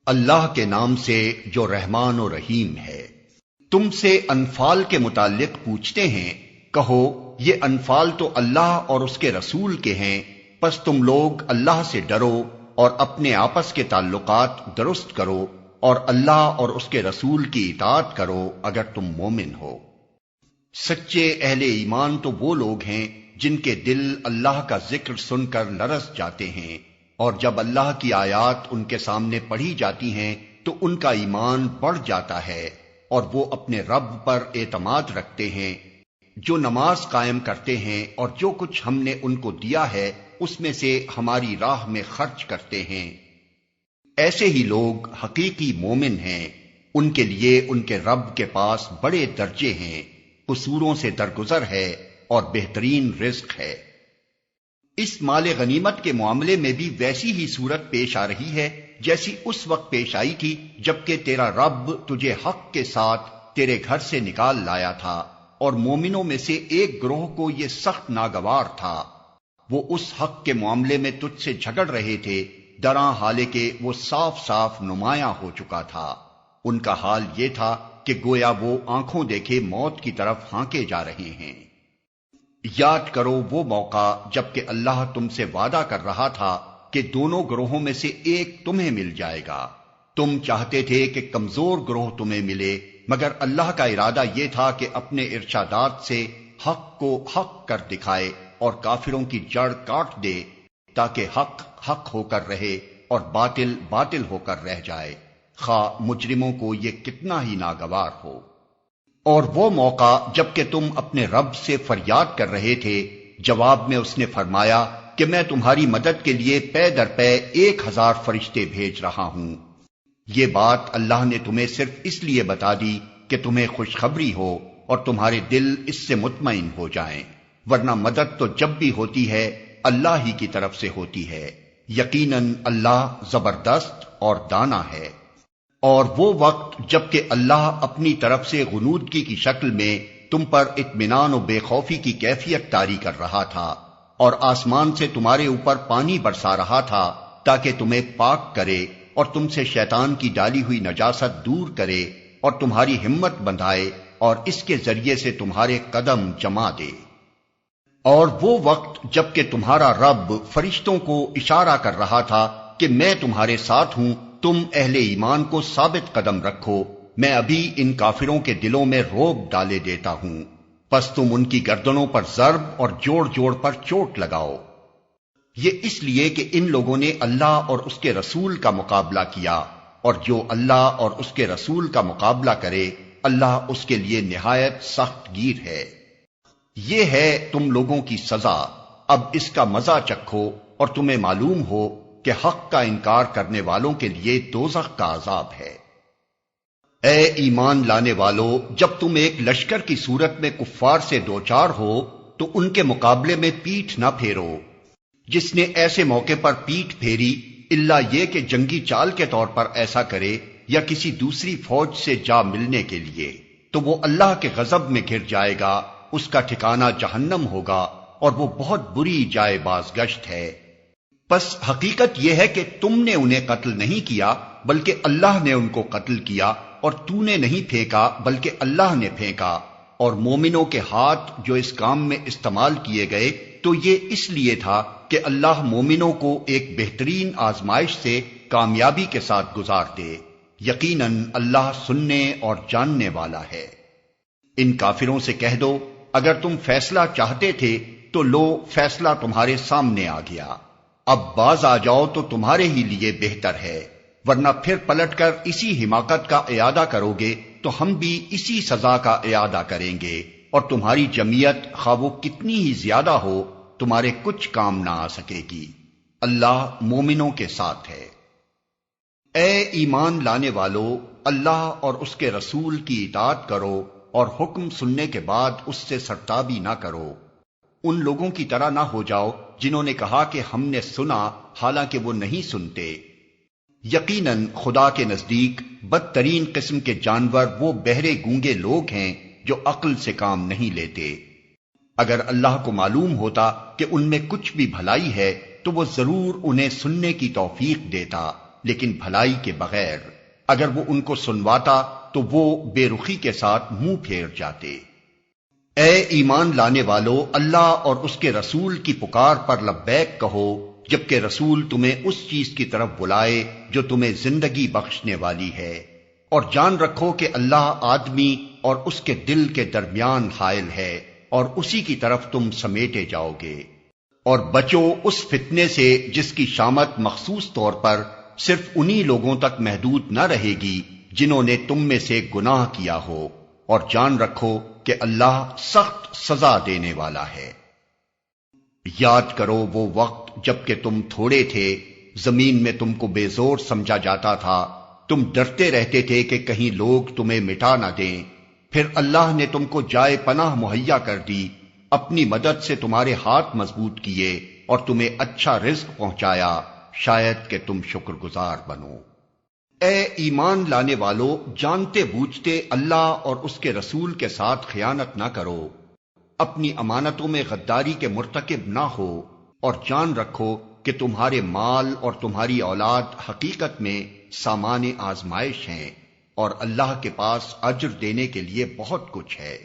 اللہ کے نام سے جو رحمان و رحیم ہے۔ تم سے انفال کے متعلق پوچھتے ہیں، کہو یہ انفال تو اللہ اور اس کے رسول کے ہیں، پس تم لوگ اللہ سے ڈرو اور اپنے آپس کے تعلقات درست کرو اور اللہ اور اس کے رسول کی اطاعت کرو اگر تم مومن ہو۔ سچے اہل ایمان تو وہ لوگ ہیں جن کے دل اللہ کا ذکر سن کر لرز جاتے ہیں، اور جب اللہ کی آیات ان کے سامنے پڑھی جاتی ہیں تو ان کا ایمان بڑھ جاتا ہے اور وہ اپنے رب پر اعتماد رکھتے ہیں، جو نماز قائم کرتے ہیں اور جو کچھ ہم نے ان کو دیا ہے اس میں سے ہماری راہ میں خرچ کرتے ہیں۔ ایسے ہی لوگ حقیقی مومن ہیں، ان کے لیے ان کے رب کے پاس بڑے درجے ہیں، قصوروں سے درگزر ہے اور بہترین رزق ہے۔ اس مال غنیمت کے معاملے میں بھی ویسی ہی صورت پیش آ رہی ہے جیسی اس وقت پیش آئی تھی جبکہ تیرا رب تجھے حق کے ساتھ تیرے گھر سے نکال لایا تھا، اور مومنوں میں سے ایک گروہ کو یہ سخت ناگوار تھا، وہ اس حق کے معاملے میں تجھ سے جھگڑ رہے تھے، دراں حالے کہ وہ صاف صاف نمایاں ہو چکا تھا۔ ان کا حال یہ تھا کہ گویا وہ آنکھوں دیکھے موت کی طرف ہانکے جا رہے ہیں۔ یاد کرو وہ موقع جبکہ اللہ تم سے وعدہ کر رہا تھا کہ دونوں گروہوں میں سے ایک تمہیں مل جائے گا۔ تم چاہتے تھے کہ کمزور گروہ تمہیں ملے، مگر اللہ کا ارادہ یہ تھا کہ اپنے ارشادات سے حق کو حق کر دکھائے اور کافروں کی جڑ کاٹ دے، تاکہ حق حق ہو کر رہے اور باطل باطل ہو کر رہ جائے، خواہ مجرموں کو یہ کتنا ہی ناگوار ہو۔ اور وہ موقع جبکہ تم اپنے رب سے فریاد کر رہے تھے، جواب میں اس نے فرمایا کہ میں تمہاری مدد کے لیے پے در پے 1000 فرشتے بھیج رہا ہوں۔ یہ بات اللہ نے تمہیں صرف اس لیے بتا دی کہ تمہیں خوشخبری ہو اور تمہارے دل اس سے مطمئن ہو جائیں، ورنہ مدد تو جب بھی ہوتی ہے اللہ ہی کی طرف سے ہوتی ہے، یقیناً اللہ زبردست اور دانا ہے۔ اور وہ وقت جبکہ اللہ اپنی طرف سے غنودگی کی شکل میں تم پر اطمینان و بے خوفی کی کیفیت طاری کر رہا تھا، اور آسمان سے تمہارے اوپر پانی برسا رہا تھا تاکہ تمہیں پاک کرے اور تم سے شیطان کی ڈالی ہوئی نجاست دور کرے اور تمہاری ہمت بندھائے اور اس کے ذریعے سے تمہارے قدم جما دے۔ اور وہ وقت جبکہ تمہارا رب فرشتوں کو اشارہ کر رہا تھا کہ میں تمہارے ساتھ ہوں، تم اہل ایمان کو ثابت قدم رکھو، میں ابھی ان کافروں کے دلوں میں رعب ڈالے دیتا ہوں، پس تم ان کی گردنوں پر ضرب اور جوڑ جوڑ پر چوٹ لگاؤ۔ یہ اس لیے کہ ان لوگوں نے اللہ اور اس کے رسول کا مقابلہ کیا، اور جو اللہ اور اس کے رسول کا مقابلہ کرے اللہ اس کے لیے نہایت سخت گیر ہے۔ یہ ہے تم لوگوں کی سزا، اب اس کا مزہ چکھو اور تمہیں معلوم ہو کہ حق کا انکار کرنے والوں کے لیے دوزخ کا عذاب ہے۔ اے ایمان لانے والو، جب تم ایک لشکر کی صورت میں کفار سے دوچار ہو تو ان کے مقابلے میں پیٹھ نہ پھیرو۔ جس نے ایسے موقع پر پیٹھ پھیری الا یہ کہ جنگی چال کے طور پر ایسا کرے یا کسی دوسری فوج سے جا ملنے کے لیے، تو وہ اللہ کے غضب میں گر جائے گا، اس کا ٹھکانہ جہنم ہوگا اور وہ بہت بری جائے بازگشت ہے۔ پس حقیقت یہ ہے کہ تم نے انہیں قتل نہیں کیا بلکہ اللہ نے ان کو قتل کیا، اور تو نے نہیں پھینکا بلکہ اللہ نے پھینکا، اور مومنوں کے ہاتھ جو اس کام میں استعمال کیے گئے تو یہ اس لیے تھا کہ اللہ مومنوں کو ایک بہترین آزمائش سے کامیابی کے ساتھ گزار دے، یقیناً اللہ سننے اور جاننے والا ہے۔ ان کافروں سے کہہ دو اگر تم فیصلہ چاہتے تھے تو لو فیصلہ تمہارے سامنے آ گیا، اب باز آ جاؤ تو تمہارے ہی لیے بہتر ہے، ورنہ پھر پلٹ کر اسی حماقت کا اعادہ کرو گے تو ہم بھی اسی سزا کا اعادہ کریں گے، اور تمہاری جمعیت خواہ وہ کتنی ہی زیادہ ہو تمہارے کچھ کام نہ آ سکے گی، اللہ مومنوں کے ساتھ ہے۔ اے ایمان لانے والو، اللہ اور اس کے رسول کی اطاعت کرو اور حکم سننے کے بعد اس سے سرتابی نہ کرو۔ ان لوگوں کی طرح نہ ہو جاؤ جنہوں نے کہا کہ ہم نے سنا حالانکہ وہ نہیں سنتے۔ یقیناً خدا کے نزدیک بدترین قسم کے جانور وہ بہرے گونگے لوگ ہیں جو عقل سے کام نہیں لیتے۔ اگر اللہ کو معلوم ہوتا کہ ان میں کچھ بھی بھلائی ہے تو وہ ضرور انہیں سننے کی توفیق دیتا، لیکن بھلائی کے بغیر۔ اگر وہ ان کو سنواتا تو وہ بے رخی کے ساتھ منہ پھیر جاتے۔ اے ایمان لانے والو، اللہ اور اس کے رسول کی پکار پر لبیک کہو، جبکہ رسول تمہیں اس چیز کی طرف بلائے جو تمہیں زندگی بخشنے والی ہے، اور جان رکھو کہ اللہ آدمی اور اس کے دل کے درمیان حائل ہے، اور اسی کی طرف تم سمیٹے جاؤ گے۔ اور بچو اس فتنے سے جس کی شامت مخصوص طور پر صرف انہی لوگوں تک محدود نہ رہے گی جنہوں نے تم میں سے گناہ کیا ہو، اور جان رکھو کہ اللہ سخت سزا دینے والا ہے۔ یاد کرو وہ وقت جب کہ تم تھوڑے تھے، زمین میں تم کو بے زور سمجھا جاتا تھا، تم ڈرتے رہتے تھے کہ کہیں لوگ تمہیں مٹا نہ دیں، پھر اللہ نے تم کو جائے پناہ مہیا کر دی، اپنی مدد سے تمہارے ہاتھ مضبوط کیے اور تمہیں اچھا رزق پہنچایا، شاید کہ تم شکر گزار بنو۔ اے ایمان لانے والو، جانتے بوجھتے اللہ اور اس کے رسول کے ساتھ خیانت نہ کرو، اپنی امانتوں میں غداری کے مرتکب نہ ہو، اور جان رکھو کہ تمہارے مال اور تمہاری اولاد حقیقت میں سامان آزمائش ہیں، اور اللہ کے پاس اجر دینے کے لیے بہت کچھ ہے۔